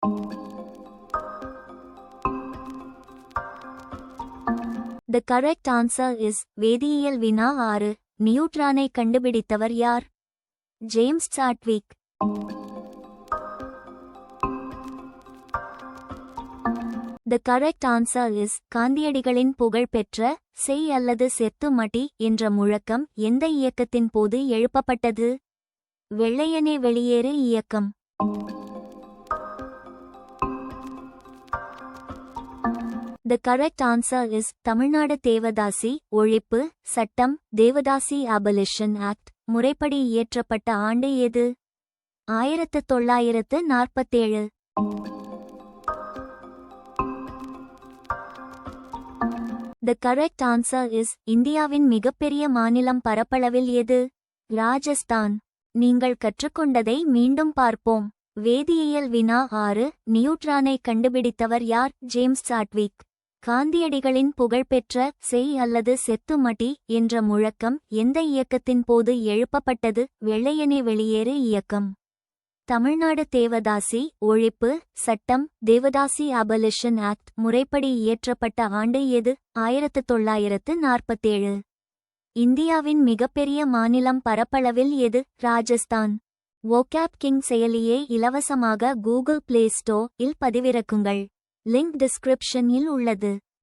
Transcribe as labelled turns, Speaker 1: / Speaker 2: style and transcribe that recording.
Speaker 1: The correct answer is வேதியியல் வினா 6. நியூட்ரானை கண்டுபிடித்தவர் யார்? James Chadwick. The correct answer is காந்தியடிகளின் புகழ்பெற்ற செய் அல்லது செத்து மடி என்ற முழக்கம் எந்த இயக்கத்தின் போது எழுப்பப்பட்டது? வெள்ளையனே வெளியேறு இயக்கம். The correct answer is Tamil Nadu devadasi ஒழிப்பு சட்டம் தேவதாசி அபலிஷன் ஆக்ட் முறைப்படி இயற்றப்பட்ட ஆண்டு எது? 1947. The correct answer is இந்தியாவின் மிகப்பெரிய மாநிலம் பரப்பளவில் எது? ராஜஸ்தான். நீங்கள் கற்றுக்கொண்டதை மீண்டும் பார்ப்போம். வேதியியல் வினா 6. நியூட்ரானை கண்டுபிடித்தவர் யார்? James Chadwick. காந்தியடிகளின் புகழ்பெற்ற செய் அல்லது செத்து மடி என்ற முழக்கம் எந்த இயக்கத்தின் போது எழுப்பப்பட்டது? வெள்ளையனே வெளியேறு இயக்கம். தமிழ்நாடு தேவதாசி ஒழிப்பு சட்டம் தேவதாசி அபலிஷன் ஆக்ட் முறைப்படி இயற்றப்பட்ட ஆண்டு எது? 1947. இந்தியாவின் மிகப்பெரிய மாநிலம் பரப்பளவில் எது? ராஜஸ்தான். வோகாப் கிங் செயலியை இலவசமாக கூகுள் பிளே ஸ்டோர் இல் பதிவிறக்குங்கள். லிங்க் டிஸ்கிரிப்ஷனில் உள்ளது.